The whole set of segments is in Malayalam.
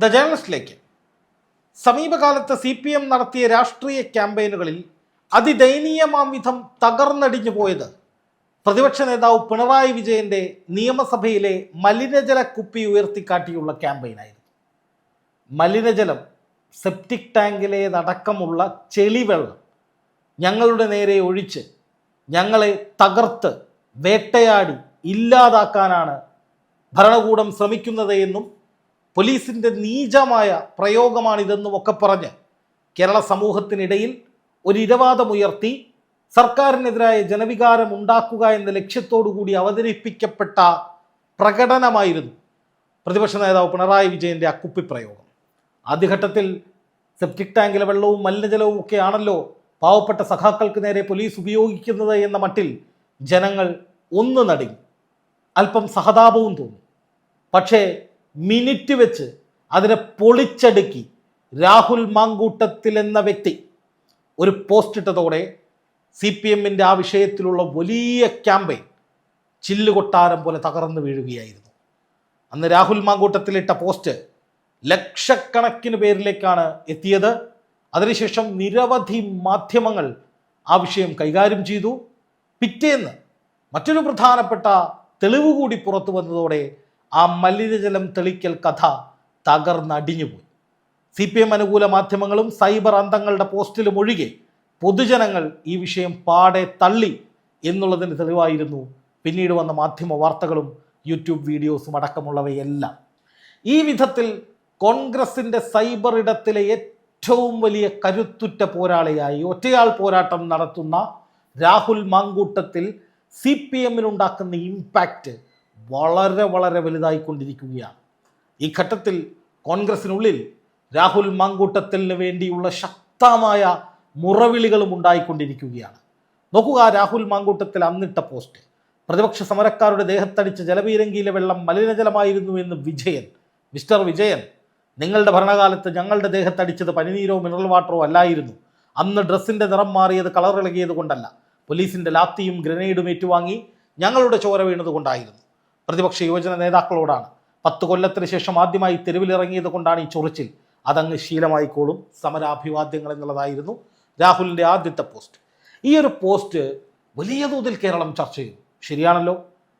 ദ ജേർണലിസ്റ്റിലേക്ക്. സമീപകാലത്ത് CPM നടത്തിയ രാഷ്ട്രീയ ക്യാമ്പയിനുകളിൽ അതിദയനീയമാം വിധം തകർന്നടിഞ്ഞു പോയത് പ്രതിപക്ഷ നേതാവ് പിണറായി വിജയന്റെ നിയമസഭയിലെ മലിനജല കുപ്പി ഉയർത്തിക്കാട്ടിയുള്ള ക്യാമ്പയിനായിരുന്നു. മലിനജലം, സെപ്റ്റിക് ടാങ്കിലേതടക്കമുള്ള ചെളിവെള്ളം ഞങ്ങളുടെ നേരെ ഒഴിച്ച് ഞങ്ങളെ തകർത്ത് വേട്ടയാടി ഇല്ലാതാക്കാനാണ് ഭരണകൂടം ശ്രമിക്കുന്നത് എന്നും പോലീസിൻ്റെ നീചമായ പ്രയോഗമാണിതെന്നും ഒക്കെ പറഞ്ഞ് കേരള സമൂഹത്തിനിടയിൽ ഒരു ഇരവാദമുയർത്തി സർക്കാരിനെതിരായ ജനവികാരം ഉണ്ടാക്കുക എന്ന ലക്ഷ്യത്തോടു കൂടി അവതരിപ്പിക്കപ്പെട്ട പ്രകടനമായിരുന്നു പ്രതിപക്ഷ നേതാവ് പിണറായി വിജയൻ്റെ അക്കുപ്പിപ്രയോഗം. ആദ്യഘട്ടത്തിൽ സെപ്റ്റിക് ടാങ്കിലെ വെള്ളവും മലിനജലവും ഒക്കെയാണല്ലോ പാവപ്പെട്ട സഖാക്കൾക്ക് നേരെ പോലീസ് ഉപയോഗിക്കുന്നത് എന്ന മട്ടിൽ ജനങ്ങൾ ഒന്ന് നടുങ്ങി, അല്പം സഹതാപവും തോന്നി. പക്ഷേ മിനിറ്റ് വെച്ച് അതിനെ പൊളിച്ചടുക്കി രാഹുൽ മാങ്കൂട്ടത്തിൽ എന്ന വ്യക്തി ഒരു പോസ്റ്റ് ഇട്ടതോടെ CPMൻ്റെ ആ വിഷയത്തിലുള്ള വലിയ ക്യാമ്പയിൻ ചില്ലുകൊട്ടാരം പോലെ തകർന്നു വീഴുകയായിരുന്നു. അന്ന് രാഹുൽ മാങ്കൂട്ടത്തിലിട്ട പോസ്റ്റ് ലക്ഷക്കണക്കിന് പേരിലേക്കാണ് എത്തിയത്. അതിനുശേഷം നിരവധി മാധ്യമങ്ങൾ ആ വിഷയം കൈകാര്യം ചെയ്തു. പിറ്റേന്ന് മറ്റൊരു പ്രധാനപ്പെട്ട തെളിവ് കൂടി പുറത്തു വന്നതോടെ ആ മലിനജലം തെളിക്കൽ കഥ തകർന്നടിഞ്ഞുപോയി. CPM അനുകൂല മാധ്യമങ്ങളും സൈബർ അന്തങ്ങളുടെ പോസ്റ്റിലും ഒഴികെ പൊതുജനങ്ങൾ ഈ വിഷയം പാടെ തള്ളി എന്നുള്ളതിന് തെളിവായിരുന്നു പിന്നീട് വന്ന മാധ്യമ വാർത്തകളും യൂട്യൂബ് വീഡിയോസും അടക്കമുള്ളവയെല്ലാം. ഈ വിധത്തിൽ കോൺഗ്രസിൻ്റെ സൈബർ ഇടത്തിലെ ഏറ്റവും വലിയ കരുത്തുറ്റ പോരാളിയായി ഒറ്റയാൾ പോരാട്ടം നടത്തുന്ന രാഹുൽ മാങ്കൂട്ടത്തിൽ CPMനുണ്ടാക്കുന്ന ഇമ്പാക്റ്റ് വളരെ വളരെ വലുതായിക്കൊണ്ടിരിക്കുകയാണ്. ഈ ഘട്ടത്തിൽ കോൺഗ്രസിനുള്ളിൽ രാഹുൽ മാങ്കൂട്ടത്തിന് വേണ്ടിയുള്ള ശക്തമായ മുറവിളികളും ഉണ്ടായിക്കൊണ്ടിരിക്കുകയാണ്. നോക്കുക, രാഹുൽ മാങ്കൂട്ടത്തിൽ അന്നിട്ട പോസ്റ്റ് പ്രതിപക്ഷ സമരക്കാരുടെ ദേഹത്തടിച്ച ജലപീരങ്കിയിലെ വെള്ളം മലിനജലമായിരുന്നു എന്ന് മിസ്റ്റർ വിജയൻ, നിങ്ങളുടെ ഭരണകാലത്ത് ഞങ്ങളുടെ ദേഹത്തടിച്ചത് പനിനീരോ മിനറൽ വാട്ടറോ അല്ലായിരുന്നു. അന്ന് ഡ്രസ്സിൻ്റെ നിറം മാറിയത് കളർ ഇളകിയത് കൊണ്ടല്ല, പോലീസിൻ്റെ ലാത്തിയും ഗ്രനേഡും ഏറ്റുവാങ്ങി ഞങ്ങളുടെ ചോര വീണത് കൊണ്ടായിരുന്നു. പ്രതിപക്ഷ യുവജന നേതാക്കളോടാണ്. 10 കൊല്ലത്തിന് ശേഷം ആദ്യമായി തെരുവിലിറങ്ങിയത് കൊണ്ടാണ് ഈ ചൊറിച്ചിൽ. അതങ്ങ് ശീലമായിക്കോളും, സമരാഭിവാദ്യങ്ങൾ എന്നുള്ളതായിരുന്നു രാഹുലിൻ്റെ ആദ്യത്തെ പോസ്റ്റ്. ഈ ഒരു പോസ്റ്റ് വലിയ തോതിൽ കേരളം ചർച്ച ചെയ്തു. ശരിയാണല്ലോ,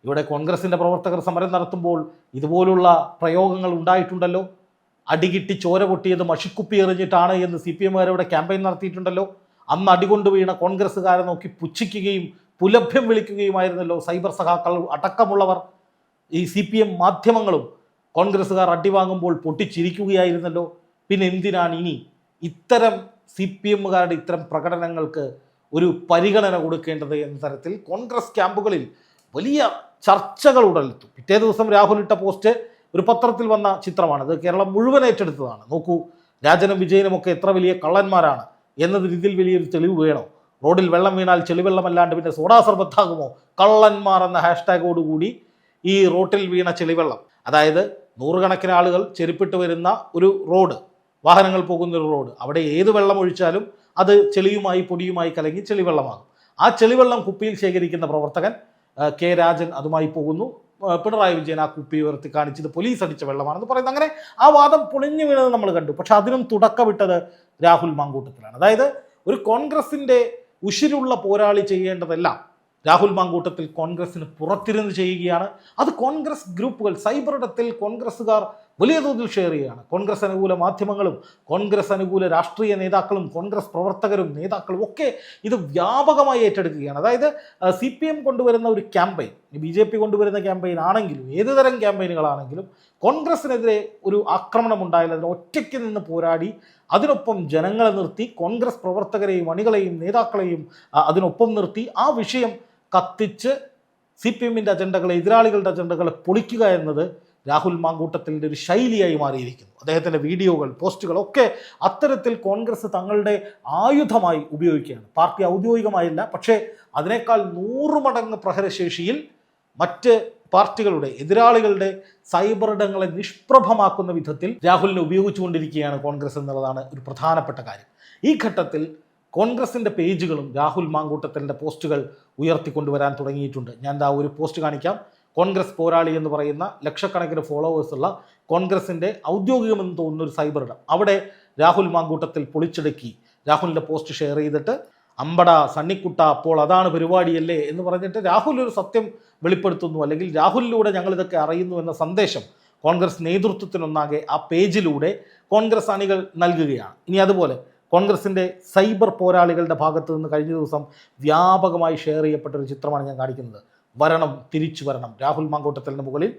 ഇവിടെ കോൺഗ്രസിൻ്റെ പ്രവർത്തകർ സമരം നടത്തുമ്പോൾ ഇതുപോലുള്ള പ്രയോഗങ്ങൾ ഉണ്ടായിട്ടുണ്ടല്ലോ. അടികിട്ടി ചോര പൊട്ടിയത് മഷിക്കുപ്പി എറിഞ്ഞിട്ടാണ് എന്ന് CPMകാരവിടെ ക്യാമ്പയിൻ നടത്തിയിട്ടുണ്ടല്ലോ. അന്ന് അടികൊണ്ട് വീണ കോൺഗ്രസ്സുകാരെ നോക്കി പുച്ഛിക്കുകയും പുലഭ്യം വിളിക്കുകയുമായിരുന്നല്ലോ സൈബർ സഖാക്കൾ അടക്കമുള്ളവർ. ഈ CPM മാധ്യമങ്ങളും കോൺഗ്രസ്സുകാർ അടിവാങ്ങുമ്പോൾ പൊട്ടിച്ചിരിക്കുകയായിരുന്നല്ലോ. പിന്നെ എന്തിനാണ് ഇനി ഇത്തരം CPMകാരുടെ ഇത്തരം പ്രകടനങ്ങൾക്ക് ഒരു പരിഗണന കൊടുക്കേണ്ടത് എന്ന തരത്തിൽ കോൺഗ്രസ് ക്യാമ്പുകളിൽ വലിയ ചർച്ചകൾ ഉടലെടുത്തു. പിറ്റേ ദിവസം രാഹുൽ ഇട്ട പോസ്റ്റ് ഒരു പത്രത്തിൽ വന്ന ചിത്രമാണിത്. കേരളം മുഴുവൻ ഏറ്റെടുത്തതാണ്. നോക്കൂ, രാജനും വിജയനും ഒക്കെ എത്ര വലിയ കള്ളന്മാരാണ് എന്നതിന് ഇതിൽ വലിയൊരു തെളിവ് വേണോ? റോഡിൽ വെള്ളം വീണാൽ ചെളിവെള്ളമല്ലാണ്ട് പിന്നെ സോഡാ സർബത്താകുമോ? കള്ളന്മാർ എന്ന ഹാഷ്ടാഗോടുകൂടി ഈ റോട്ടിൽ വീണ ചെളിവെള്ളം, അതായത് നൂറുകണക്കിന് ആളുകൾ ചെരുപ്പിട്ട് വരുന്ന ഒരു റോഡ്, വാഹനങ്ങൾ പോകുന്നൊരു റോഡ്, അവിടെ ഏത് വെള്ളം ഒഴിച്ചാലും അത് ചെളിയുമായി പൊടിയുമായി കലങ്ങി ചെളിവെള്ളമാകും. ആ ചെളിവെള്ളം കുപ്പിയിൽ ശേഖരിക്കുന്ന പ്രവർത്തകൻ K. രാജൻ അതുമായി പോകുന്നു. പിണറായി വിജയൻ ആ കുപ്പി ഉയർത്തി കാണിച്ചത് പോലീസ് അടിച്ച വെള്ളമാണെന്ന് പറയുന്നത്. അങ്ങനെ ആ വാദം പൊളിഞ്ഞു വീണത് നമ്മൾ കണ്ടു. പക്ഷെ അതിനും തുടക്കമിട്ടത് രാഹുൽ മാങ്കൂട്ടത്തിലാണ്. അതായത് ഒരു കോൺഗ്രസിൻ്റെ ഉശിരുള്ള പോരാളി ചെയ്യേണ്ടതെല്ലാം രാഹുൽ മാങ്കൂട്ടത്തിൽ കോൺഗ്രസിന് പുറത്തിരുന്ന് ചെയ്യുകയാണ്. അത് കോൺഗ്രസ് ഗ്രൂപ്പുകൾ സൈബർ ഇടത്തിൽ കോൺഗ്രസ്സുകാർ വലിയ തോതിൽ ഷെയർ ചെയ്യുകയാണ്. കോൺഗ്രസ് അനുകൂല മാധ്യമങ്ങളും കോൺഗ്രസ് അനുകൂല രാഷ്ട്രീയ നേതാക്കളും കോൺഗ്രസ് പ്രവർത്തകരും നേതാക്കളും ഒക്കെ ഇത് വ്യാപകമായി ഏറ്റെടുക്കുകയാണ്. അതായത് CPM കൊണ്ടുവരുന്ന ഒരു ക്യാമ്പയിൻ, BJP കൊണ്ടുവരുന്ന ക്യാമ്പയിൻ ആണെങ്കിലും ഏത് തരം ക്യാമ്പയിനുകളാണെങ്കിലും കോൺഗ്രസിനെതിരെ ഒരു ആക്രമണം ഉണ്ടായാൽ അതിന് ഒറ്റയ്ക്ക് നിന്ന് പോരാടി അതിനൊപ്പം ജനങ്ങളെ നിർത്തി കോൺഗ്രസ് പ്രവർത്തകരെയും അണികളെയും നേതാക്കളെയും അതിനൊപ്പം നിർത്തി ആ വിഷയം കത്തിച്ച് CPMൻ്റെ അജണ്ടകളെ, എതിരാളികളുടെ അജണ്ടകളെ പൊളിക്കുക എന്നത് രാഹുൽ മാങ്കൂട്ടത്തിൻ്റെ ഒരു ശൈലിയായി മാറിയിരിക്കുന്നു. അദ്ദേഹത്തിൻ്റെ വീഡിയോകൾ, പോസ്റ്റുകളൊക്കെ അത്തരത്തിൽ കോൺഗ്രസ് തങ്ങളുടെ ആയുധമായി ഉപയോഗിക്കുകയാണ്. പാർട്ടി ഔദ്യോഗികമായില്ല, പക്ഷേ അതിനേക്കാൾ 100 മടങ്ങ് പ്രഹരശേഷിയിൽ മറ്റ് പാർട്ടികളുടെ എതിരാളികളുടെ സൈബർ ഇടങ്ങളെ നിഷ്പ്രഭമാക്കുന്ന വിധത്തിൽ രാഹുലിനെ ഉപയോഗിച്ചുകൊണ്ടിരിക്കുകയാണ് കോൺഗ്രസ് എന്നുള്ളതാണ് ഒരു പ്രധാനപ്പെട്ട കാര്യം. ഈ ഘട്ടത്തിൽ കോൺഗ്രസിൻ്റെ പേജുകളും രാഹുൽ മാങ്കൂട്ടത്തിൻ്റെ പോസ്റ്റുകൾ ഉയർത്തിക്കൊണ്ടുവരാൻ തുടങ്ങിയിട്ടുണ്ട്. ഞാൻ ഒരു പോസ്റ്റ് കാണിക്കാം. കോൺഗ്രസ് പോരാളി എന്ന് പറയുന്ന ലക്ഷക്കണക്കിന് ഫോളോവേഴ്സുള്ള കോൺഗ്രസിൻ്റെ ഔദ്യോഗികമെന്ന് തോന്നുന്ന ഒരു സൈബർ ഇടം, അവിടെ രാഹുൽ മാങ്കൂട്ടത്തിൽ പൊളിച്ചെടുക്കി രാഹുലിൻ്റെ പോസ്റ്റ് ഷെയർ ചെയ്തിട്ട് അമ്പട സണ്ണിക്കുട്ട അപ്പോൾ അതാണ് പരിപാടിയല്ലേ എന്ന് പറഞ്ഞിട്ട് രാഹുൽ ഒരു സത്യം വെളിപ്പെടുത്തുന്നു, അല്ലെങ്കിൽ രാഹുലിലൂടെ ഞങ്ങൾ ഇതൊക്കെ അറിയുന്നു എന്ന സന്ദേശം കോൺഗ്രസ് നേതൃത്വത്തിനൊന്നാകെ ആ പേജിലൂടെ കോൺഗ്രസ് അണികൾ നൽകുകയാണ്. ഇനി അതുപോലെ കോൺഗ്രസിൻ്റെ സൈബർ പോരാളികളുടെ ഭാഗത്ത് നിന്ന് കഴിഞ്ഞ ദിവസം വ്യാപകമായി ഷെയർ ചെയ്യപ്പെട്ട ഒരു ചിത്രമാണ് ഞാൻ കാണിക്കുന്നത്. വരണം, തിരിച്ചു വരണം. രാഹുൽ മാങ്കൂട്ടത്തിന് മുകളിൽ,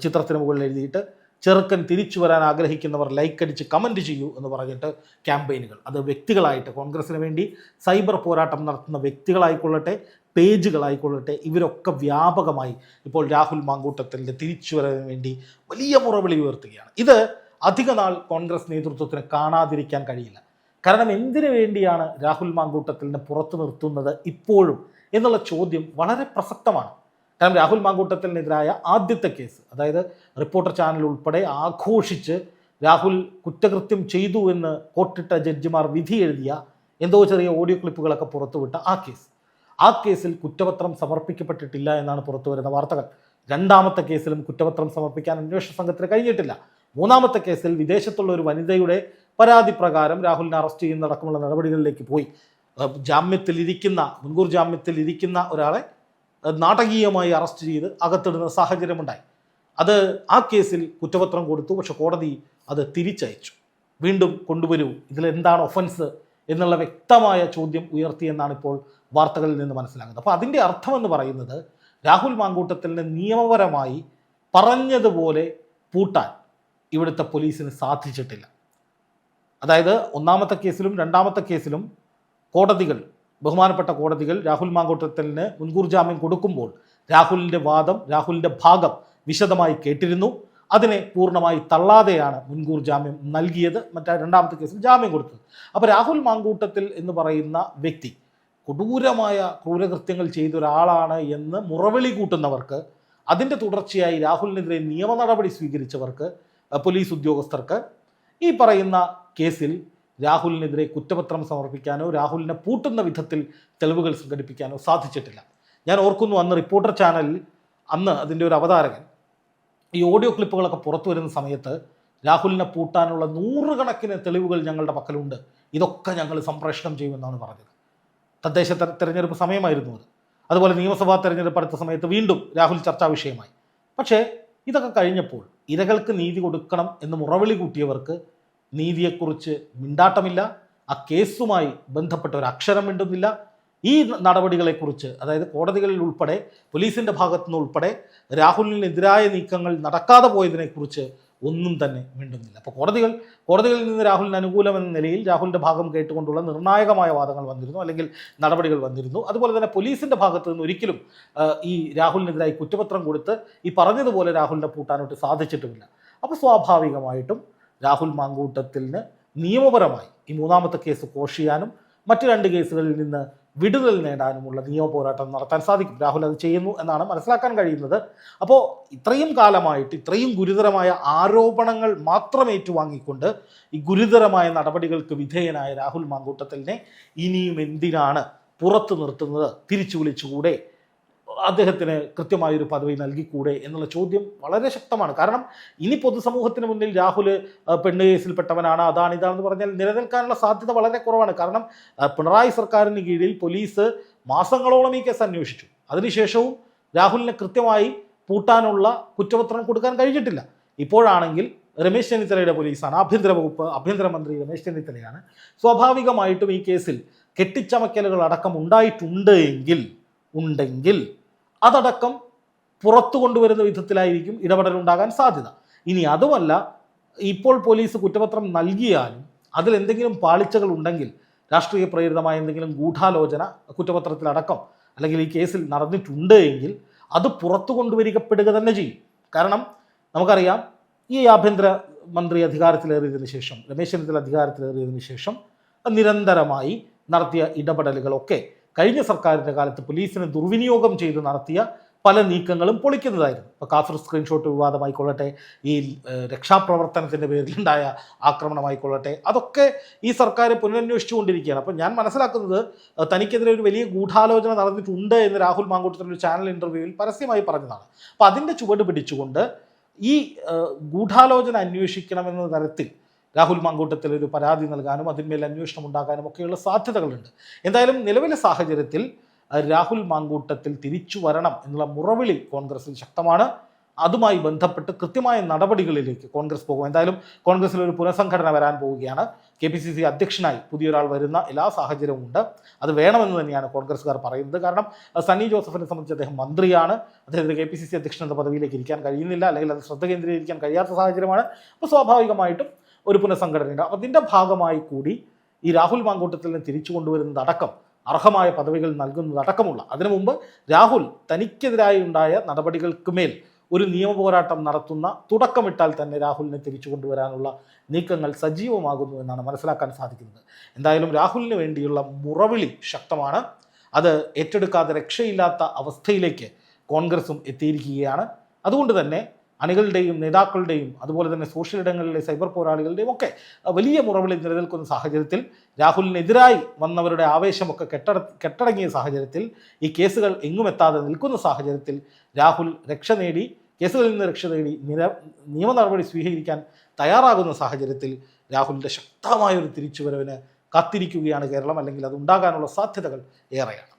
ചിത്രത്തിന് മുകളിൽ എഴുതിയിട്ട് ചെറുക്കൻ തിരിച്ചു വരാൻ ആഗ്രഹിക്കുന്നവർ ലൈക്ക് അടിച്ച് കമൻറ്റ് ചെയ്യൂ എന്ന് പറഞ്ഞിട്ട് ക്യാമ്പയിനുകൾ. അത് വ്യക്തികളായിട്ട് കോൺഗ്രസിന് വേണ്ടി സൈബർ പോരാട്ടം നടത്തുന്ന വ്യക്തികളായിക്കൊള്ളട്ടെ, പേജുകളായിക്കൊള്ളട്ടെ, ഇവരൊക്കെ വ്യാപകമായി ഇപ്പോൾ രാഹുൽ മാങ്കൂട്ടത്തിൻ്റെ തിരിച്ചു വരാൻ വേണ്ടി വലിയ മുറവിളി ഉയർത്തുകയാണ്. ഇത് അധിക നാൾ കോൺഗ്രസ് നേതൃത്വത്തിന് കാണാതിരിക്കാൻ കഴിയില്ല. കാരണം എന്തിനു വേണ്ടിയാണ് രാഹുൽ മാങ്കൂട്ടത്തിനെ പുറത്തു നിർത്തുന്നത് ഇപ്പോഴും എന്നുള്ള ചോദ്യം വളരെ പ്രസക്തമാണ്. കാരണം രാഹുൽ മാങ്കൂട്ടത്തിനെതിരായ ആദ്യത്തെ കേസ്, അതായത് റിപ്പോർട്ടർ ചാനൽ ഉൾപ്പെടെ ആഘോഷിച്ച് രാഹുൽ കുറ്റകൃത്യം ചെയ്തു എന്ന് കോട്ടിട്ട ജഡ്ജിമാർ വിധി എഴുതിയ എന്തോ ചെറിയ ഓഡിയോ ക്ലിപ്പുകളൊക്കെ പുറത്തുവിട്ട ആ കേസിൽ കുറ്റപത്രം സമർപ്പിക്കപ്പെട്ടിട്ടില്ല എന്നാണ് പുറത്തു വരുന്ന വാർത്തകൾ. രണ്ടാമത്തെ കേസിലും കുറ്റപത്രം സമർപ്പിക്കാൻ അന്വേഷണ സംഘത്തിന് കഴിഞ്ഞിട്ടില്ല. മൂന്നാമത്തെ കേസിൽ വിദേശത്തുള്ള ഒരു വനിതയുടെ പരാതി പ്രകാരം രാഹുലിനെ അറസ്റ്റ് ചെയ്യുന്നതടക്കമുള്ള നടപടികളിലേക്ക് പോയി. മുൻകൂർ ജാമ്യത്തിൽ ഇരിക്കുന്ന ഒരാളെ നാടകീയമായി അറസ്റ്റ് ചെയ്ത് അകത്തിടുന്ന സാഹചര്യമുണ്ടായി. ആ കേസിൽ കുറ്റപത്രം കൊടുത്തു, പക്ഷെ കോടതി അത് തിരിച്ചയച്ചു. വീണ്ടും കൊണ്ടുവരൂ, ഇതിലെന്താണ് ഒഫൻസ് എന്നുള്ള വ്യക്തമായ ചോദ്യം ഉയർത്തിയെന്നാണ് ഇപ്പോൾ വാർത്തകളിൽ നിന്ന് മനസ്സിലാകുന്നത്. അപ്പോൾ അതിൻ്റെ അർത്ഥമെന്ന് പറയുന്നത് രാഹുൽ മാങ്കൂട്ടത്തിനെ നിയമപരമായി പറഞ്ഞതുപോലെ പൂട്ടാൻ ഇവിടുത്തെ പോലീസിന് സാധിച്ചിട്ടില്ല. അതായത് ഒന്നാമത്തെ കേസിലും രണ്ടാമത്തെ കേസിലും ബഹുമാനപ്പെട്ട കോടതികൾ രാഹുൽ മാങ്കൂട്ടത്തിന് മുൻകൂർ ജാമ്യം കൊടുക്കുമ്പോൾ രാഹുലിൻ്റെ വാദം, രാഹുലിൻ്റെ ഭാഗം വിശദമായി കേട്ടിരുന്നു. അതിനെ പൂർണ്ണമായി തള്ളാതെയാണ് മുൻകൂർ ജാമ്യം നൽകിയത്, രണ്ടാമത്തെ കേസിൽ ജാമ്യം കൊടുത്തത്. അപ്പോൾ രാഹുൽ മാങ്കൂട്ടത്തിൽ എന്ന് പറയുന്ന വ്യക്തി കൊടൂരമായ ക്രൂരകൃത്യങ്ങൾ ചെയ്ത ഒരാളാണ് എന്ന് മുറവിളി കൂട്ടുന്നവർക്ക്, അതിൻ്റെ തുടർച്ചയായി രാഹുലിനെതിരെ നിയമ നടപടി സ്വീകരിച്ചവർക്ക്, പോലീസ് ഉദ്യോഗസ്ഥർക്ക് ഈ പറയുന്ന കേസിൽ രാഹുലിനെതിരെ കുറ്റപത്രം സമർപ്പിക്കാനോ രാഹുലിനെ പൂട്ടുന്ന വിധത്തിൽ തെളിവുകൾ സംഘടിപ്പിക്കാനോ സാധിച്ചിട്ടില്ല. ഞാൻ ഓർക്കുന്നു, അന്ന് റിപ്പോർട്ടർ ചാനലിൽ അതിൻ്റെ ഒരു അവതാരകൻ ഈ ഓഡിയോ ക്ലിപ്പുകളൊക്കെ പുറത്തു വരുന്ന സമയത്ത് രാഹുലിനെ പൂട്ടാനുള്ള 100 കണക്കിന് തെളിവുകൾ ഞങ്ങളുടെ പക്കലുണ്ട്, ഇതൊക്കെ ഞങ്ങൾ സംപ്രേഷണം ചെയ്യുമെന്നാണ് പറഞ്ഞത്. തദ്ദേശ തെരഞ്ഞെടുപ്പ് സമയമായിരുന്നു അത്. അതുപോലെ നിയമസഭാ തെരഞ്ഞെടുപ്പ് അടുത്ത സമയത്ത് വീണ്ടും രാഹുൽ ചർച്ചാ വിഷയമായി. പക്ഷേ ഇതൊക്കെ കഴിഞ്ഞപ്പോൾ ഇരകൾക്ക് നീതി കൊടുക്കണം എന്ന് മുറവിളി കൂട്ടിയവർക്ക് നീതിയെക്കുറിച്ച് മിണ്ടാട്ടമില്ല. ആ കേസുമായി ബന്ധപ്പെട്ട ഒരു അക്ഷരം മിണ്ടുന്നില്ല. ഈ നടപടികളെക്കുറിച്ച്, അതായത് കോടതികളിൽ ഉൾപ്പെടെ പോലീസിൻ്റെ ഭാഗത്തുനിന്ന് ഉൾപ്പെടെ രാഹുലിനെതിരായ നീക്കങ്ങൾ നടക്കാതെ പോയതിനെക്കുറിച്ച് ഒന്നും തന്നെ മിണ്ടുന്നില്ല. അപ്പോൾ കോടതികളിൽ നിന്ന് രാഹുലിന് അനുകൂലമെന്ന നിലയിൽ രാഹുലിൻ്റെ ഭാഗം കേട്ടുകൊണ്ടുള്ള നിർണായകമായ വാദങ്ങൾ വന്നിരുന്നു, അല്ലെങ്കിൽ നടപടികൾ വന്നിരുന്നു. അതുപോലെ തന്നെ പോലീസിൻ്റെ ഭാഗത്തു നിന്ന് ഒരിക്കലും ഈ രാഹുലിനെതിരായി കുറ്റപത്രം കൊടുത്ത് ഈ പറഞ്ഞതുപോലെ രാഹുലിനെ പൂട്ടാനോട്ട് സാധിച്ചിട്ടുമില്ല. അപ്പോൾ സ്വാഭാവികമായിട്ടും രാഹുൽ മാങ്കൂട്ടത്തിന് നിയമപരമായി ഈ മൂന്നാമത്തെ കേസ് കോഷ് ചെയ്യാനും മറ്റ് 2 കേസുകളിൽ നിന്ന് വിടുതൽ നേടാനുമുള്ള നിയമ പോരാട്ടം നടത്താൻ സാധിക്കും. രാഹുൽ അത് ചെയ്യുന്നു എന്നാണ് മനസ്സിലാക്കാൻ കഴിയുന്നത്. അപ്പോൾ ഇത്രയും കാലമായിട്ട് ഇത്രയും ഗുരുതരമായ ആരോപണങ്ങൾ മാത്രം ഏറ്റുവാങ്ങിക്കൊണ്ട് ഈ ഗുരുതരമായ നടപടികൾക്ക് വിധേയനായ രാഹുൽ മാങ്കൂട്ടത്തിനെ ഇനിയും എന്തിനാണ് പുറത്തു നിർത്തുന്നത്? തിരിച്ചു വിളിച്ചുകൂടെ? അദ്ദേഹത്തിന് കൃത്യമായൊരു പദവി നൽകിക്കൂടെ എന്നുള്ള ചോദ്യം വളരെ ശക്തമാണ്. കാരണം ഇനി പൊതുസമൂഹത്തിന് മുന്നിൽ രാഹുൽ പെണ്ണ് കേസിൽപ്പെട്ടവനാണ്, ഇതാണെന്ന് പറഞ്ഞാൽ നിലനിൽക്കാനുള്ള സാധ്യത വളരെ കുറവാണ്. കാരണം പിണറായി സർക്കാരിന് കീഴിൽ പോലീസ് മാസങ്ങളോളം ഈ കേസ് അന്വേഷിച്ചു. അതിനുശേഷവും രാഹുലിനെ കൃത്യമായി പൂട്ടാനുള്ള കുറ്റപത്രം കൊടുക്കാൻ കഴിഞ്ഞിട്ടില്ല. ഇപ്പോഴാണെങ്കിൽ രമേശ് ചെന്നിത്തലയുടെ പോലീസാണ്, ആഭ്യന്തരമന്ത്രി രമേശ് ചെന്നിത്തലയാണ്. സ്വാഭാവികമായിട്ടും ഈ കേസിൽ കെട്ടിച്ചമക്കലുകൾ അടക്കം ഉണ്ടെങ്കിൽ അതടക്കം പുറത്തു കൊണ്ടുവരുന്ന വിധത്തിലായിരിക്കും ഇടപെടലുണ്ടാകാൻ സാധ്യത. ഇനി അതുമല്ല, ഇപ്പോൾ പോലീസ് കുറ്റപത്രം നൽകിയാലും അതിലെന്തെങ്കിലും പാളിച്ചകൾ ഉണ്ടെങ്കിൽ, രാഷ്ട്രീയ പ്രേരിതമായ എന്തെങ്കിലും ഗൂഢാലോചന കുറ്റപത്രത്തിലടക്കം അല്ലെങ്കിൽ ഈ കേസിൽ നടന്നിട്ടുണ്ട് എങ്കിൽ അത് പുറത്തു കൊണ്ടുവരികപ്പെടുക തന്നെ ചെയ്യും. കാരണം നമുക്കറിയാം, ഈ ആഭ്യന്തരമന്ത്രി അധികാരത്തിലേറിയതിനു ശേഷം, രമേശ് ചെന്നിത്തല അധികാരത്തിലേറിയതിനു ശേഷം നിരന്തരമായി നടത്തിയ ഇടപെടലുകളൊക്കെ കഴിഞ്ഞ സർക്കാരിൻ്റെ കാലത്ത് പോലീസിനെ ദുർവിനിയോഗം ചെയ്ത് നടത്തിയ പല നീക്കങ്ങളും പൊളിക്കുന്നതായിരുന്നു. ഇപ്പോൾ കാഫർ സ്ക്രീൻഷോട്ട് വിവാദമായിക്കൊള്ളട്ടെ, ഈ രക്ഷാപ്രവർത്തനത്തിൻ്റെ പേരിലുണ്ടായ ആക്രമണമായിക്കൊള്ളട്ടെ, അതൊക്കെ ഈ സർക്കാർ പുനരന്വേഷിച്ചുകൊണ്ടിരിക്കുകയാണ്. അപ്പോൾ ഞാൻ മനസ്സിലാക്കുന്നത് തനിക്കെതിരെ ഒരു വലിയ ഗൂഢാലോചന നടന്നിട്ടുണ്ട് എന്ന് രാഹുൽ മാങ്കൂട്ടത്തിൽ ഒരു ചാനൽ ഇൻ്റർവ്യൂവിൽ പരസ്യമായി പറഞ്ഞതാണ്. അപ്പോൾ അതിൻ്റെ ചുവട് പിടിച്ചുകൊണ്ട് ഈ ഗൂഢാലോചന അന്വേഷിക്കണമെന്ന തരത്തിൽ രാഹുൽ മാങ്കൂട്ടത്തിൽ ഒരു പരാതി നൽകാനും അതിന്മേൽ അന്വേഷണം ഉണ്ടാകാനും ഒക്കെയുള്ള സാധ്യതകളുണ്ട്. എന്തായാലും നിലവിലെ സാഹചര്യത്തിൽ രാഹുൽ മാങ്കൂട്ടത്തിൽ തിരിച്ചു വരണം എന്നുള്ള മുറവിളി കോൺഗ്രസിൽ ശക്തമാണ്. അതുമായി ബന്ധപ്പെട്ട് കൃത്യമായ നടപടികളിലേക്ക് കോൺഗ്രസ് പോകും. എന്തായാലും കോൺഗ്രസിൽ ഒരു പുനഃസംഘടന വരാൻ പോവുകയാണ്. KPCC അധ്യക്ഷനായി പുതിയൊരാൾ വരുന്ന എല്ലാ സാഹചര്യവും ഉണ്ട്. അത് വേണമെന്ന് തന്നെയാണ് കോൺഗ്രസ്സുകാർ പറയുന്നത്. കാരണം സണ്ണി ജോസഫിനെ സംബന്ധിച്ച് അദ്ദേഹം മന്ത്രിയാണ്. അദ്ദേഹത്തിന് KPCC അധ്യക്ഷൻ എന്ന പദവിയിലേക്ക് ഇരിക്കാൻ കഴിയുന്നില്ല, അല്ലെങ്കിൽ അത് ശ്രദ്ധ കേന്ദ്രീകരിക്കാൻ കഴിയാത്ത സാഹചര്യമാണ്. അപ്പോൾ സ്വാഭാവികമായിട്ടും ഒരു പുനഃസംഘടനയുണ്ട്. അതിൻ്റെ ഭാഗമായി കൂടി ഈ രാഹുൽ മാങ്കൂട്ടത്തിനെ തിരിച്ചു കൊണ്ടുവരുന്നതടക്കം, അർഹമായ പദവികൾ നൽകുന്നതടക്കമുള്ള, അതിനു മുമ്പ് രാഹുൽ തനിക്കെതിരായി ഉണ്ടായ നടപടികൾക്ക് മേൽ ഒരു നിയമ പോരാട്ടം നടത്തുന്ന തുടക്കമിട്ടാൽ തന്നെ രാഹുലിനെ തിരിച്ചു കൊണ്ടുവരാനുള്ള നീക്കങ്ങൾ സജീവമാകുന്നു എന്നാണ് മനസ്സിലാക്കാൻ സാധിക്കുന്നത്. എന്തായാലും രാഹുലിന് വേണ്ടിയുള്ള മുറവിളി ശക്തമാണ്. അത് ഏറ്റെടുക്കാതെ രക്ഷയില്ലാത്ത അവസ്ഥയിലേക്ക് കോൺഗ്രസും എത്തിയിരിക്കുകയാണ്. അതുകൊണ്ട് തന്നെ അണികളുടെയും നേതാക്കളുടെയും അതുപോലെ തന്നെ സോഷ്യൽ ഇടങ്ങളിലെ സൈബർ പോരാളികളുടെയും ഒക്കെ വലിയ മുറവിളി നിലനിൽക്കുന്ന സാഹചര്യത്തിൽ, രാഹുലിനെതിരായി വന്നവരുടെ ആവേശമൊക്കെ കെട്ടടങ്ങിയ സാഹചര്യത്തിൽ, ഈ കേസുകൾ എങ്ങുമെത്താതെ നിൽക്കുന്ന സാഹചര്യത്തിൽ രാഹുൽ കേസുകളിൽ നിന്ന് രക്ഷ നേടി നിയമ നടപടി സ്വീകരിക്കാൻ തയ്യാറാകുന്ന സാഹചര്യത്തിൽ രാഹുലിൻ്റെ ശക്തമായൊരു തിരിച്ചുവരവിന് കാത്തിരിക്കുകയാണ് കേരളം. അല്ലെങ്കിൽ അതുണ്ടാകാനുള്ള സാധ്യതകൾ ഏറെയാണ്.